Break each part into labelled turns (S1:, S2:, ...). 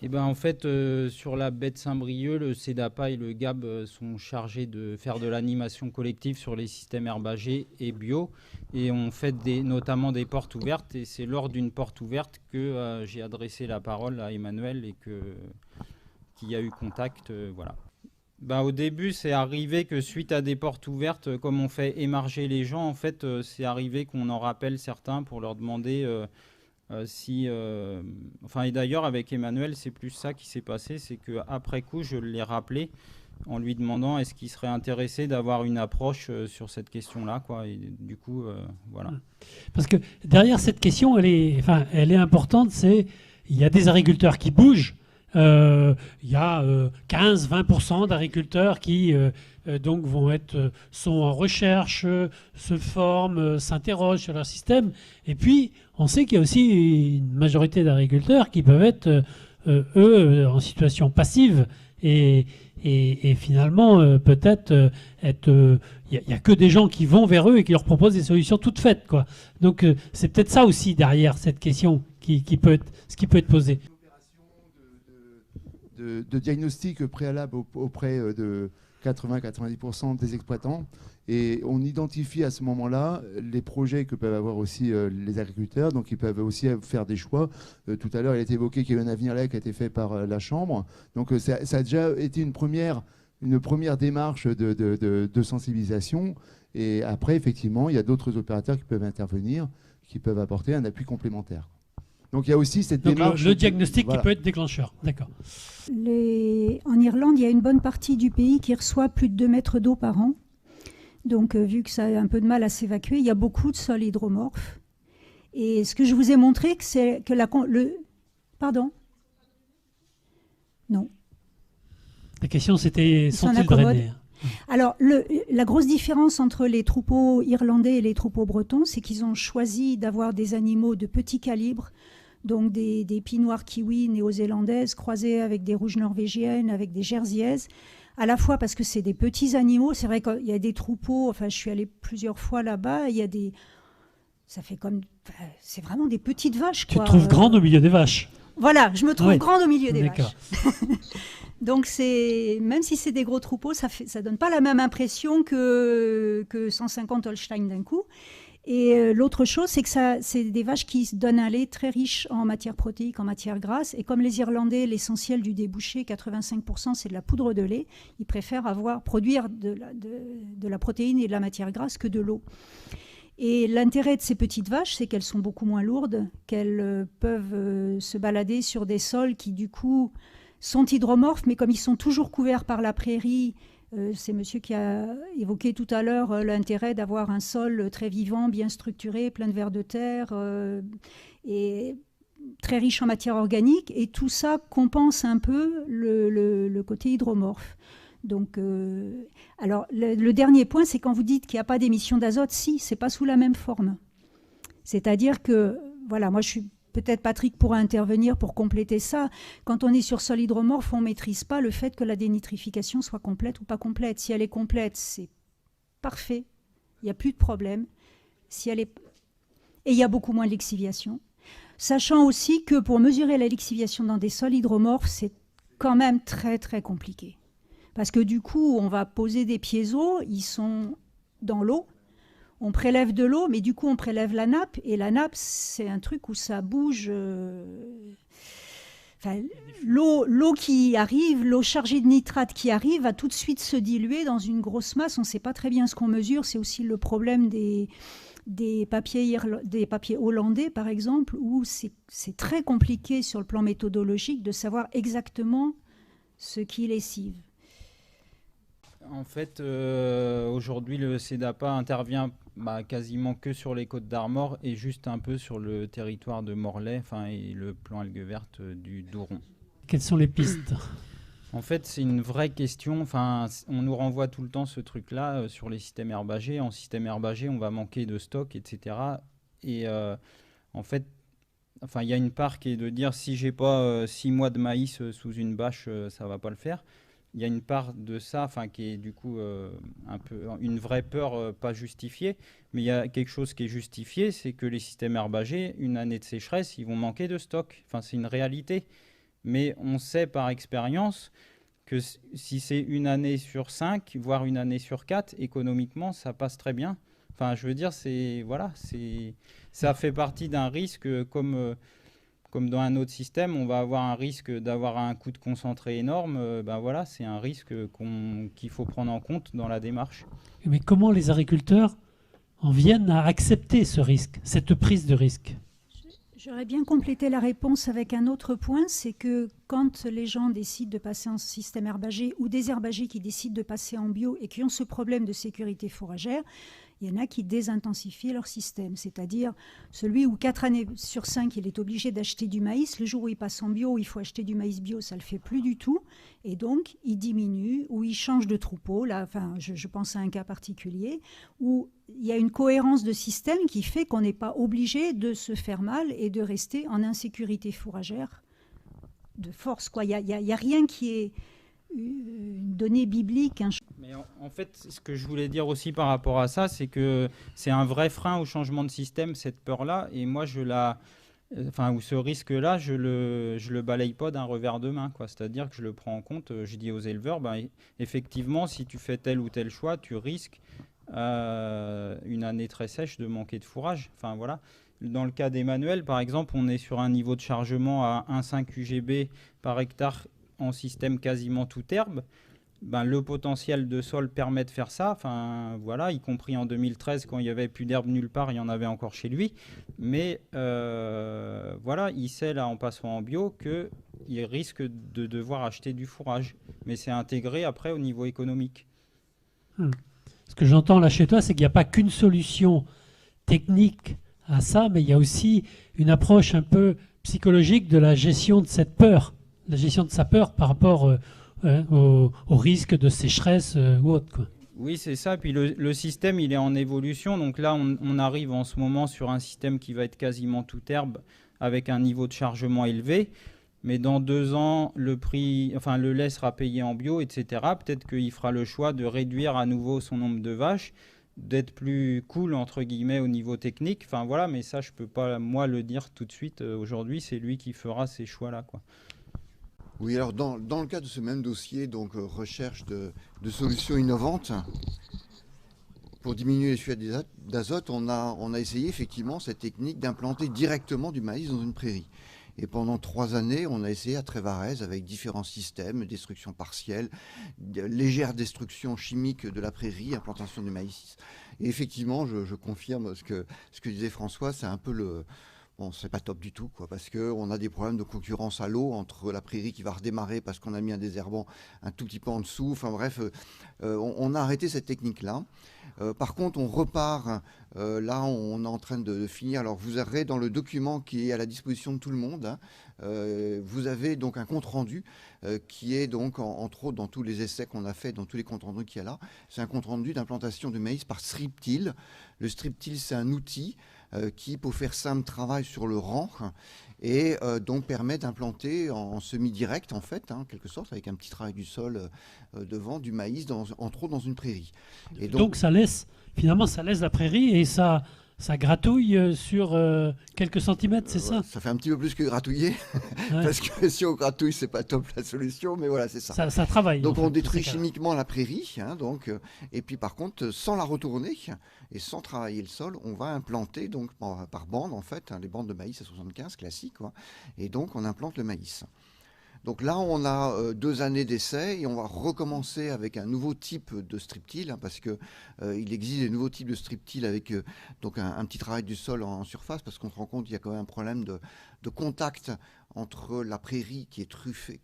S1: Et ben en fait, sur la baie de Saint-Brieuc, le CEDAPA et le GAB sont chargés de faire de l'animation collective sur les systèmes herbagés et bio. Et on fait notamment des portes ouvertes. Et c'est lors d'une porte ouverte que j'ai adressé la parole à Emmanuel et qu'il y a eu contact. Voilà. Ben, au début, c'est arrivé que suite à des portes ouvertes, comme on fait émarger les gens, en fait, c'est arrivé qu'on en rappelle certains pour leur demander si... Enfin, et d'ailleurs, avec Emmanuel, c'est plus ça qui s'est passé, c'est qu'après coup, je l'ai rappelé en lui demandant est-ce qu'il serait intéressé d'avoir une approche sur cette question-là, quoi. Et du coup, voilà.
S2: Parce que derrière cette question, elle est importante, il y a des agriculteurs qui bougent. Il y a 15-20% d'agriculteurs qui donc sont en recherche, se forment, s'interrogent sur leur système. Et puis, on sait qu'il y a aussi une majorité d'agriculteurs qui peuvent être, eux, en situation passive et finalement, peut-être il n'y a que des gens qui vont vers eux et qui leur proposent des solutions toutes faites, quoi. Donc, c'est peut-être ça aussi derrière cette question ce qui peut être posé.
S3: De diagnostic préalable auprès de 80-90% des exploitants. Et on identifie à ce moment-là les projets que peuvent avoir aussi les agriculteurs. Donc ils peuvent aussi faire des choix. Tout à l'heure, il a été évoqué qu'il y a eu un avenir là qui a été fait par la Chambre. Donc ça a déjà été une première démarche de sensibilisation. Et après, effectivement, il y a d'autres opérateurs qui peuvent intervenir, qui peuvent apporter un appui complémentaire. Donc il y a aussi cette démarche.
S2: Le diagnostic qui peut être déclencheur, d'accord.
S4: En Irlande, il y a une bonne partie du pays qui reçoit plus de 2 mètres d'eau par an. Donc vu que ça a un peu de mal à s'évacuer, il y a beaucoup de sols hydromorphes. Et ce que je vous ai montré, c'est que Pardon ? Non.
S2: La question c'était sont-ils drainés ?
S4: Alors, la grosse différence entre les troupeaux irlandais et les troupeaux bretons, c'est qu'ils ont choisi d'avoir des animaux de petit calibre, donc des pie noires kiwis néo-zélandaises croisées avec des rouges norvégiennes, avec des jerseyaises, à la fois parce que c'est des petits animaux. C'est vrai qu'il y a des troupeaux, enfin je suis allée plusieurs fois là-bas, c'est vraiment des petites vaches, quoi.
S2: Tu te trouves grande au milieu des vaches.
S4: Voilà, je me trouve grande au milieu des vaches. Donc même si c'est des gros troupeaux, ça donne pas la même impression que 150 Holstein d'un coup. Et l'autre chose, c'est que c'est des vaches qui donnent un lait très riche en matière protéique, en matière grasse. Et comme les Irlandais, l'essentiel du débouché, 85%, c'est de la poudre de lait, ils préfèrent produire de la protéine et de la matière grasse que de l'eau. Et l'intérêt de ces petites vaches, c'est qu'elles sont beaucoup moins lourdes, qu'elles peuvent se balader sur des sols qui, du coup, sont hydromorphes, mais comme ils sont toujours couverts par la prairie, c'est monsieur qui a évoqué tout à l'heure l'intérêt d'avoir un sol très vivant, bien structuré, plein de vers de terre et très riche en matière organique. Et tout ça compense un peu le côté hydromorphe. Donc, alors, le dernier point, c'est quand vous dites qu'il n'y a pas d'émissions d'azote, si, c'est pas sous la même forme. C'est-à-dire que, voilà, moi je suis... Peut-être Patrick pourra intervenir pour compléter ça. Quand on est sur sol hydromorphe, on ne maîtrise pas le fait que la dénitrification soit complète ou pas complète. Si elle est complète, c'est parfait. Il n'y a plus de problème. Et il y a beaucoup moins de lixiviation. Sachant aussi que pour mesurer la lixiviation dans des sols hydromorphes, c'est quand même très, très compliqué. Parce que du coup, on va poser des piézos, ils sont dans l'eau. On prélève de l'eau, mais du coup, on prélève la nappe. Et la nappe, c'est un truc où ça bouge. L'eau qui arrive, l'eau chargée de nitrate qui arrive, va tout de suite se diluer dans une grosse masse. On ne sait pas très bien ce qu'on mesure. C'est aussi le problème des papiers hollandais, par exemple, où c'est très compliqué sur le plan méthodologique de savoir exactement ce qui lessive.
S1: En fait, aujourd'hui, le CEDAPA intervient quasiment que sur les Côtes d'Armor et juste un peu sur le territoire de Morlaix, et le plan algues vertes du Doron.
S2: Quelles sont les pistes ?
S1: En fait, c'est une vraie question. On nous renvoie tout le temps ce truc-là sur les systèmes herbagés. En système herbagé, on va manquer de stock, etc. Et en fait, il y a une part qui est de dire si j'ai pas 6 mois de maïs sous une bâche, ça va pas le faire. Il y a une part de ça qui est du coup un peu une vraie peur pas justifiée, mais il y a quelque chose qui est justifié, c'est que les systèmes herbagés, une année de sécheresse, ils vont manquer de stock. C'est une réalité. Mais on sait par expérience que si c'est une année sur 5, voire une année sur 4, économiquement, ça passe très bien. Enfin, je veux dire, ça fait partie d'un risque comme dans un autre système, on va avoir un risque d'avoir un coût de concentré énorme. Ben voilà, c'est un risque qu'il faut prendre en compte dans la démarche.
S2: Mais comment les agriculteurs en viennent à accepter ce risque, cette prise de risque?
S4: J'aurais bien complété la réponse avec un autre point, c'est que quand les gens décident de passer en système herbagé ou des herbagers qui décident de passer en bio et qui ont ce problème de sécurité fourragère, il y en a qui désintensifient leur système, c'est-à-dire celui où 4 années sur 5, il est obligé d'acheter du maïs. Le jour où il passe en bio, il faut acheter du maïs bio, ça ne le fait plus du tout. Et donc, il diminue ou il change de troupeau. Là, enfin, je pense à un cas particulier où il y a une cohérence de système qui fait qu'on n'est pas obligé de se faire mal et de rester en insécurité fourragère de force, quoi. Il y a rien qui est une donnée biblique.
S1: Mais en fait, ce que je voulais dire aussi par rapport à ça, c'est que c'est un vrai frein au changement de système, cette peur-là. Et moi, ou ce risque-là, je le balaye pas d'un revers de main, quoi. C'est-à-dire que je le prends en compte. Je dis aux éleveurs, effectivement, si tu fais tel ou tel choix, tu risques une année très sèche de manquer de fourrage. Enfin voilà. Dans le cas d'Emmanuel, par exemple, on est sur un niveau de chargement à 1,5 UGB par hectare en système quasiment toute herbe. Le potentiel de sol permet de faire ça, enfin voilà, y compris en 2013 quand il n'y avait plus d'herbe nulle part, il y en avait encore chez lui. Mais voilà, il sait là en passant en bio qu'il risque de devoir acheter du fourrage. Mais c'est intégré après au niveau économique.
S2: Ce que j'entends là chez toi, c'est qu'il n'y a pas qu'une solution technique à ça, mais il y a aussi une approche un peu psychologique de la gestion de cette peur, la gestion de sa peur par rapport au risque de sécheresse ou autre, quoi.
S1: Oui, c'est ça. Puis le système, il est en évolution. Donc là, on arrive en ce moment sur un système qui va être quasiment toute herbe avec un niveau de chargement élevé. Mais dans 2 ans, le lait sera payé en bio, etc. Peut-être qu'il fera le choix de réduire à nouveau son nombre de vaches, d'être plus cool, entre guillemets, au niveau technique. Enfin voilà, mais ça, je ne peux pas, moi, le dire tout de suite. Aujourd'hui, c'est lui qui fera ces choix-là, quoi.
S5: Oui, alors dans le cas de ce même dossier, donc recherche de solutions innovantes, pour diminuer les fuites d'azote, on a essayé effectivement cette technique d'implanter directement du maïs dans une prairie. Et pendant 3 années, on a essayé à Trévarez avec différents systèmes, destruction partielle, légère destruction chimique de la prairie, implantation du maïs. Et effectivement, je confirme ce que disait François, c'est un peu bon, c'est pas top du tout, quoi, parce qu'on a des problèmes de concurrence à l'eau entre la prairie qui va redémarrer parce qu'on a mis un désherbant un tout petit peu en dessous. Enfin bref, on a arrêté cette technique-là. Par contre, on repart. Là, on est en train de finir. Alors, vous aurez dans le document qui est à la disposition de tout le monde, vous avez donc un compte-rendu qui est donc, entre autres, dans tous les essais qu'on a fait, dans tous les comptes-rendus qu'il y a là, c'est un compte-rendu d'implantation de maïs par strip-till. Le strip-till, c'est un outil qui, pour faire simple, travaille sur le rang et donc permet d'implanter en semi-direct, en fait, en quelque sorte, avec un petit travail du sol devant, du maïs, entre autres dans une prairie.
S2: Et donc ça laisse la prairie et ça gratouille sur quelques centimètres, c'est ça?
S5: Ça fait un petit peu plus que gratouiller, ouais. Parce que si on gratouille, c'est pas top la solution, mais voilà, c'est ça.
S2: Ça travaille.
S5: Donc on détruit chimiquement la prairie, et puis par contre, sans la retourner et sans travailler le sol, on va implanter donc par bande, en fait, les bandes de maïs à 75 classiques, quoi, et donc on implante le maïs. Donc là, on a 2 années d'essai et on va recommencer avec un nouveau type de strip-till, parce qu'il existe des nouveaux types de strip-till avec donc un petit travail du sol en surface, parce qu'on se rend compte qu'il y a quand même un problème de contact entre la prairie qui est truffée,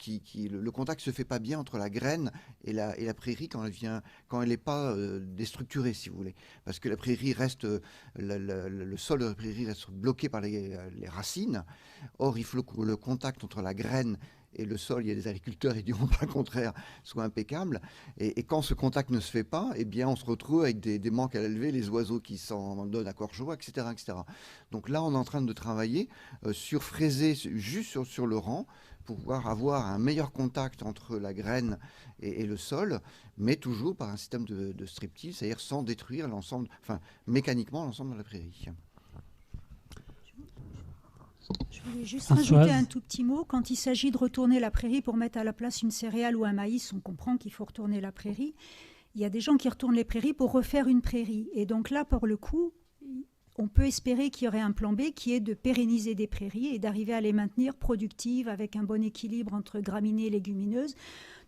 S5: le contact se fait pas bien entre la graine et la prairie quand elle n'est pas déstructurée, si vous voulez, parce que la prairie reste, le sol de la prairie reste bloqué par les racines. Or, il faut que le contact entre la graine et le sol, il y a des agriculteurs qui diront pas le contraire, soit impeccable. Et quand ce contact ne se fait pas, eh bien, on se retrouve avec des manques à l'élever, les oiseaux qui s'en donnent à corps joie, etc., etc. Donc là, on est en train de travailler sur fraiser juste sur le rang pour pouvoir avoir un meilleur contact entre la graine et le sol, mais toujours par un système de strip-till, c'est-à-dire sans détruire l'ensemble, enfin, mécaniquement l'ensemble de la prairie.
S4: Je voulais juste
S2: Françoise.
S4: rajouter un tout petit mot. Quand il s'agit de retourner la prairie pour mettre à la place une céréale ou un maïs, on comprend qu'il faut retourner la prairie. Il y a des gens qui retournent les prairies pour refaire une prairie. Et donc là, pour le coup, on peut espérer qu'il y aurait un plan B qui est de pérenniser des prairies et d'arriver à les maintenir productives avec un bon équilibre entre graminées et légumineuses.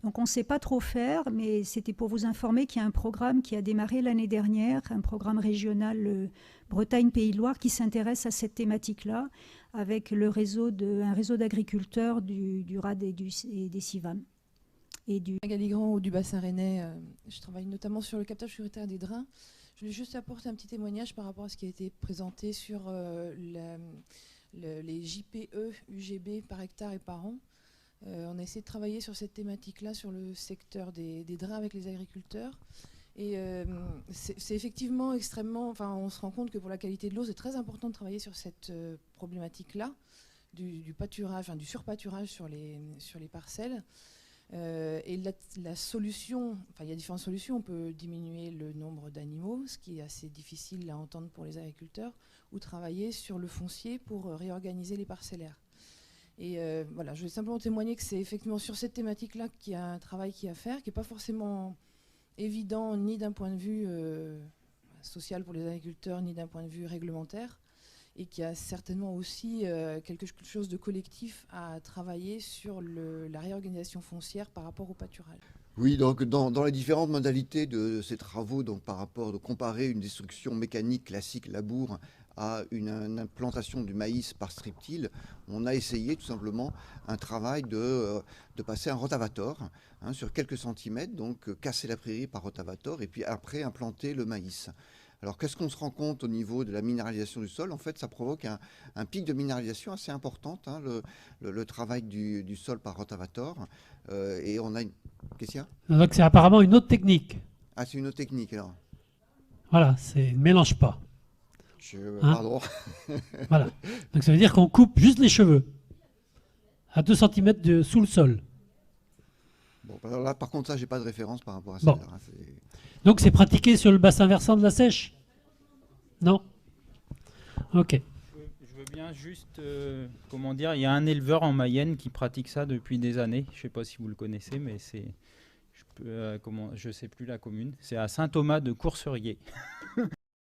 S4: Donc on ne sait pas trop faire, mais c'était pour vous informer qu'il y a un programme qui a démarré l'année dernière, un programme régional Bretagne-Pays de Loire qui s'intéresse à cette thématique-là avec un réseau d'agriculteurs du RAD et des CIVAM.
S6: Magali Grand du bassin rennais, je travaille notamment sur le captage prioritaire des drains. Je voulais juste apporter un petit témoignage par rapport à ce qui a été présenté sur les JPE, UGB par hectare et par an. On a essayé de travailler sur cette thématique-là, sur le secteur des drains avec les agriculteurs. Et c'est effectivement extrêmement... Enfin, on se rend compte que pour la qualité de l'eau, c'est très important de travailler sur cette problématique-là, du pâturage, du surpâturage sur les parcelles. Et la solution, il y a différentes solutions. On peut diminuer le nombre d'animaux, ce qui est assez difficile à entendre pour les agriculteurs, ou travailler sur le foncier pour réorganiser les parcellaires. Et voilà, je vais simplement témoigner que c'est effectivement sur cette thématique-là qu'il y a un travail qui est à faire, qui n'est pas forcément évident ni d'un point de vue social pour les agriculteurs, ni d'un point de vue réglementaire, et qui a certainement aussi quelque chose de collectif à travailler sur la réorganisation foncière par rapport au pâturage.
S5: Oui, donc dans les différentes modalités de ces travaux, donc par rapport de comparer une destruction mécanique classique labour à une implantation du maïs par striptile, on a essayé tout simplement un travail de passer un rotavator sur quelques centimètres, donc casser la prairie par rotavator et puis après implanter le maïs. Alors qu'est-ce qu'on se rend compte au niveau de la minéralisation du sol? En fait, ça provoque un pic de minéralisation assez important, le travail du sol par rotavator. Et on a une... Qu'est-ce qu'il y a?
S2: Donc c'est apparemment une autre technique.
S5: Ah, c'est une autre technique alors.
S2: Voilà, ne mélange pas.
S5: Pardon.
S2: Voilà. Donc ça veut dire qu'on coupe juste les cheveux à 2 cm sous le sol.
S5: Bon, alors là, par contre, ça, j'ai pas de référence par rapport à ça.
S2: Bon. Donc c'est pratiqué sur le bassin versant de la Seiche? Non? Ok.
S1: Je veux bien juste, comment dire, il y a un éleveur en Mayenne qui pratique ça depuis des années. Je ne sais pas si vous le connaissez, mais je sais plus la commune. C'est à Saint-Thomas de Courserier.